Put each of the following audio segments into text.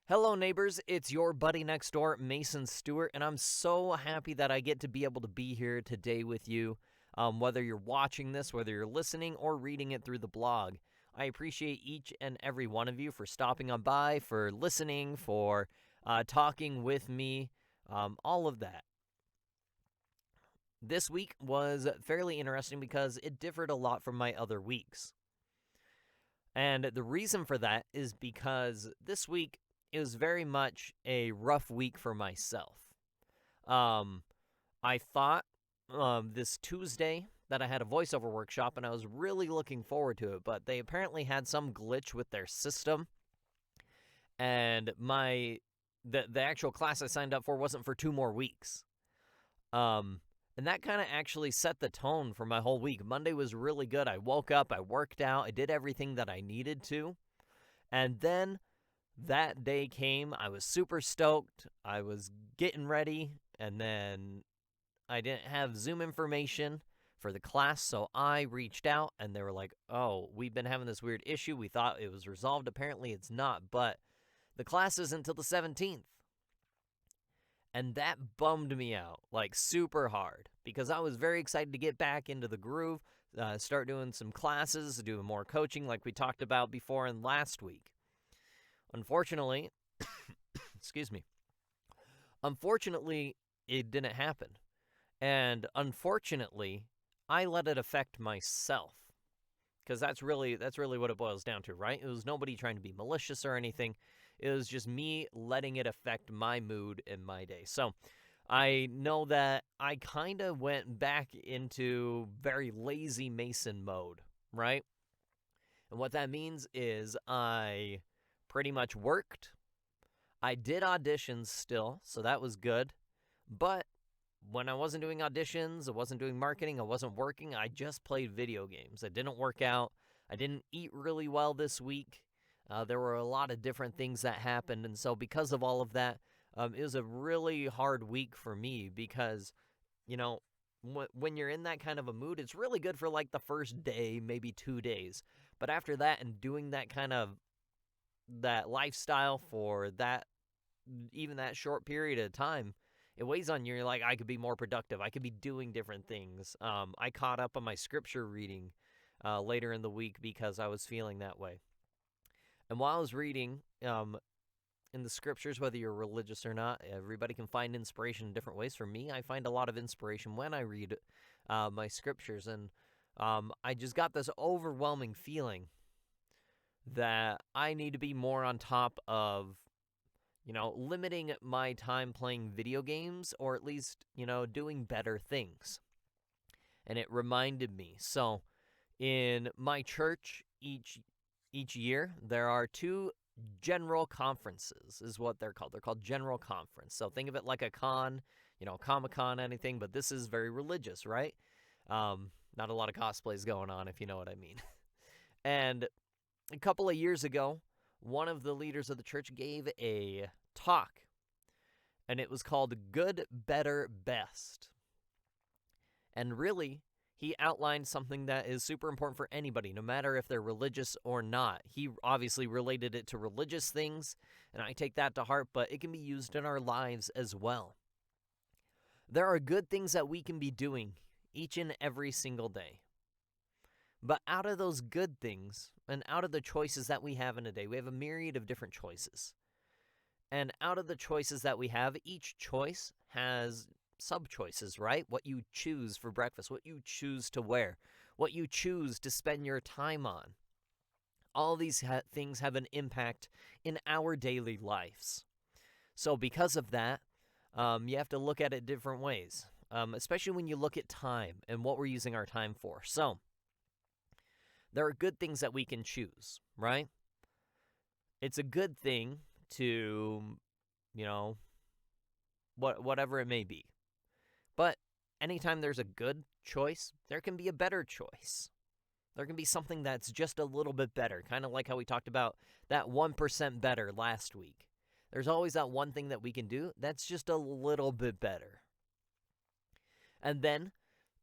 Hello, neighbors. It's your buddy next door, Mason Stewart, and I'm so happy that I get to be able to be here today with you. Whether you're watching this, whether you're listening, or reading it through the blog, I appreciate each and every one of you for stopping on by, for listening, for talking with me, all of that. This week was fairly interesting because it differed a lot from my other weeks. And the reason for that is because this week it was very much a rough week for myself. I thought this Tuesday that I had a voiceover workshop and I was really looking forward to it, but they apparently had some glitch with their system, and the actual class I signed up for wasn't for 2 more weeks. And that kind of actually set the tone for my whole week. Monday was really good. I woke up, I worked out, I did everything that I needed to. And then that day came. I was super stoked. I was getting ready, and then I didn't have Zoom information for the class, so I reached out, and they were like, oh, we've been having this weird issue. We thought it was resolved. Apparently it's not, but the class isn't until the 17th. And that bummed me out, like super hard, because I was very excited to get back into the groove, start doing some classes, doing more coaching like we talked about before in last week. Unfortunately, excuse me, it didn't happen. And unfortunately, I let it affect myself. Because that's really what it boils down to, right? It was nobody trying to be malicious or anything. It was just me letting it affect my mood and my day. So I know that I kind of went back into very lazy Mason mode, right? And what that means is I pretty much worked. I did auditions still, so that was good. But when I wasn't doing auditions, I wasn't doing marketing, I wasn't working, I just played video games. I didn't work out. I didn't eat really well this week. There were a lot of different things that happened, and so because of all of that, it was a really hard week for me because, when you're in that kind of a mood, it's really good for like the first day, maybe 2 days. But after that and doing that kind of that lifestyle for even that short period of time, it weighs on you. You're like, I could be more productive. I could be doing different things. I caught up on my scripture reading later in the week because I was feeling that way. And while I was reading in the scriptures, whether you're religious or not, everybody can find inspiration in different ways. For me, I find a lot of inspiration when I read my scriptures. And I just got this overwhelming feeling that I need to be more on top of, limiting my time playing video games, or at least, doing better things. And it reminded me. So in my church, each year, there are 2 general conferences, is what they're called. They're called general conference. So think of it like a con, Comic-Con, anything, but this is very religious, right? Not a lot of cosplays going on, if you know what I mean. And a couple of years ago, one of the leaders of the church gave a talk, and it was called Good, Better, Best. And really, he outlined something that is super important for anybody, no matter if they're religious or not. He obviously related it to religious things, and I take that to heart, but it can be used in our lives as well. There are good things that we can be doing each and every single day. But out of those good things, and out of the choices that we have in a day, we have a myriad of different choices. And out of the choices that we have, each choice has sub-choices, right? What you choose for breakfast, what you choose to wear, what you choose to spend your time on. All these things have an impact in our daily lives. So because of that, you have to look at it different ways, especially when you look at time and what we're using our time for. So there are good things that we can choose, right? It's a good thing to, whatever it may be. But anytime there's a good choice, there can be a better choice. There can be something that's just a little bit better, kind of like how we talked about that 1% better last week. There's always that one thing that we can do that's just a little bit better. And then,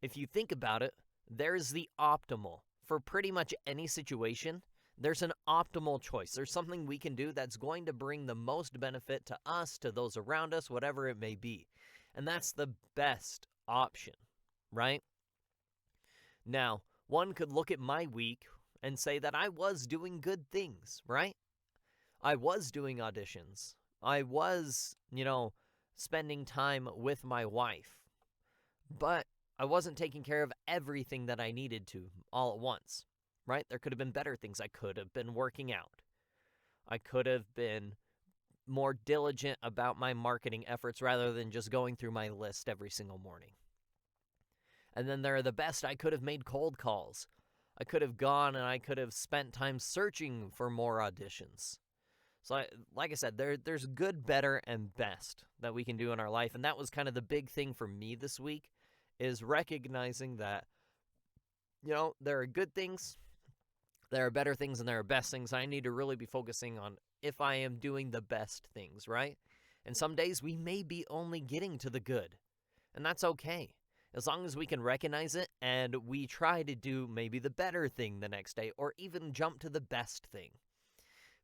if you think about it, there's the optimal. For pretty much any situation, There's an optimal choice. There's something we can do that's going to bring the most benefit to us, to those around us, whatever it may be. And that's the best option, right? Now, one could look at my week and say that I was doing good things, right? I was doing auditions. I was, spending time with my wife. But I wasn't taking care of everything that I needed to all at once, right? There could have been better things. I could have been working out. I could have been more diligent about my marketing efforts rather than just going through my list every single morning. And then there are the best. I could have made cold calls. I could have gone and I could have spent time searching for more auditions. So, like I said, there's good, better, and best that we can do in our life. And that was kind of the big thing for me this week, is recognizing that, there are good things, there are better things, and there are best things. I need to really be focusing on if I am doing the best things, right? And some days we may be only getting to the good, and that's okay. As long as we can recognize it and we try to do maybe the better thing the next day, or even jump to the best thing.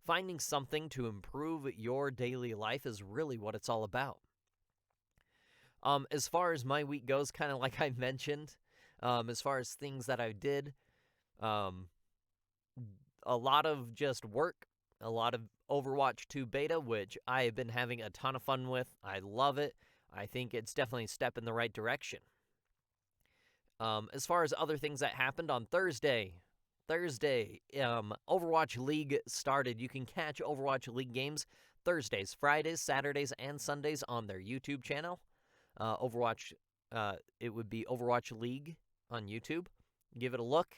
Finding something to improve your daily life is really what it's all about. As far as my week goes, kind of like I mentioned, as far as things that I did, a lot of just work, a lot of Overwatch 2 beta, which I have been having a ton of fun with. I love it. I think it's definitely a step in the right direction. As far as other things that happened on Thursday, Overwatch League started. You can catch Overwatch League games Thursdays, Fridays, Saturdays, and Sundays on their YouTube channel. It would be Overwatch League on YouTube. Give it a look.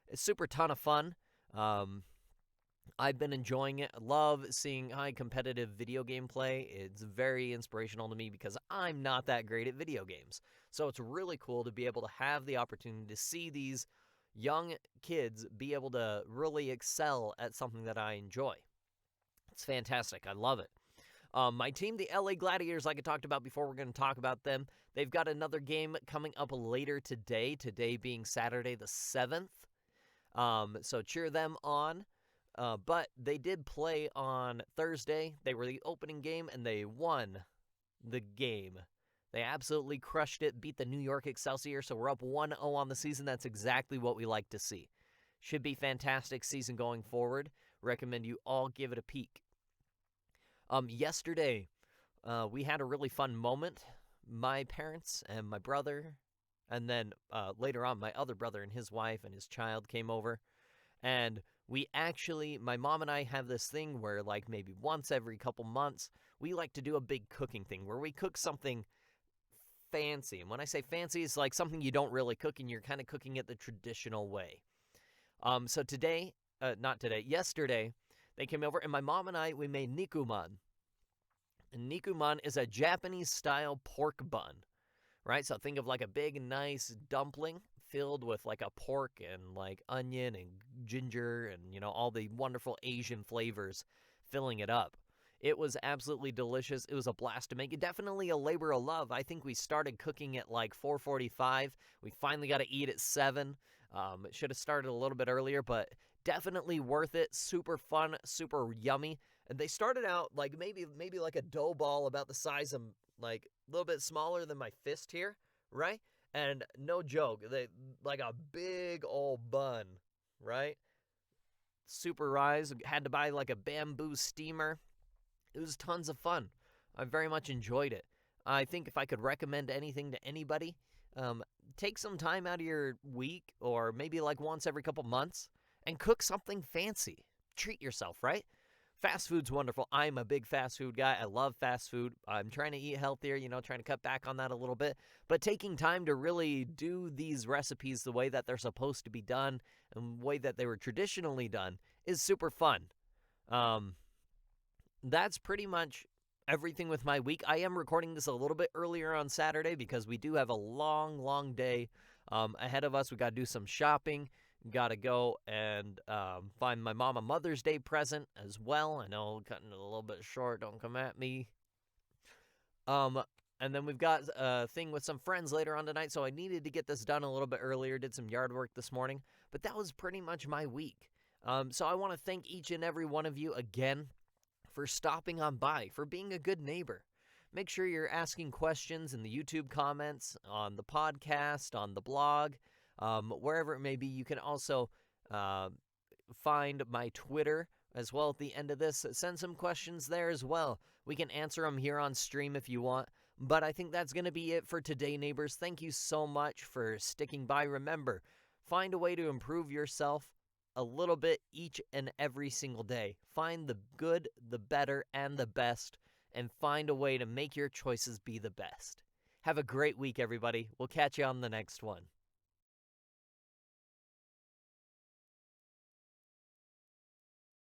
It's super ton of fun. I've been enjoying it. I love seeing high competitive video game play. It's very inspirational to me because I'm not that great at video games. So it's really cool to be able to have the opportunity to see these young kids be able to really excel at something that I enjoy. It's fantastic. I love it. My team, the LA Gladiators, like I talked about before, we're going to talk about them. They've got another game coming up later today being Saturday the 7th. So cheer them on. But they did play on Thursday. They were the opening game, and they won the game. They absolutely crushed it, beat the New York Excelsior, so we're up 1-0 on the season. That's exactly what we like to see. Should be fantastic season going forward. Recommend you all give it a peek. Yesterday, we had a really fun moment. My parents and my brother, and then later on, my other brother and his wife and his child came over. And my mom and I have this thing where, like, maybe once every couple months, we like to do a big cooking thing where we cook something fancy. And when I say fancy, it's like something you don't really cook and you're kind of cooking it the traditional way. So yesterday, they came over and my mom and we made nikuman. And nikuman is a Japanese-style pork bun, right? So think of like a big, nice dumpling filled with like a pork and like onion and ginger and, all the wonderful Asian flavors filling it up. It was absolutely delicious. It was a blast to make. It definitely a labor of love. I think we started cooking at like 4:45. We finally got to eat at 7. It should have started a little bit earlier, but definitely worth it. Super fun, super yummy. And they started out like maybe like a dough ball about the size of like a little bit smaller than my fist here, right? And no joke, they like a big old bun, right? Super rise. Had to buy like a bamboo steamer. It was tons of fun. I very much enjoyed it. I think if I could recommend anything to anybody, take some time out of your week or maybe like once every couple months and cook something fancy. Treat yourself, right? Fast food's wonderful. I'm a big fast food guy. I love fast food. I'm trying to eat healthier, trying to cut back on that a little bit. But taking time to really do these recipes the way that they're supposed to be done and the way that they were traditionally done is super fun. That's pretty much everything with my week. I am recording this a little bit earlier on Saturday because we do have a long, long day ahead of us. We got to do some shopping. Got to go and find my mom a Mother's Day present as well. I know, cutting it a little bit short. Don't come at me. And then we've got a thing with some friends later on tonight, so I needed to get this done a little bit earlier. Did some yard work this morning. But that was pretty much my week. So I want to thank each and every one of you again for stopping on by, for being a good neighbor. Make sure you're asking questions in the YouTube comments, on the podcast, on the blog, wherever it may be. You can also find my Twitter as well at the end of this. Send some questions there as well. We can answer them here on stream if you want. But I think that's going to be it for today, neighbors. Thank you so much for sticking by. Remember, find a way to improve yourself a little bit each and every single day. Find the good, the better, and the best, and find a way to make your choices be the best. Have a great week, everybody. We'll catch you on the next one.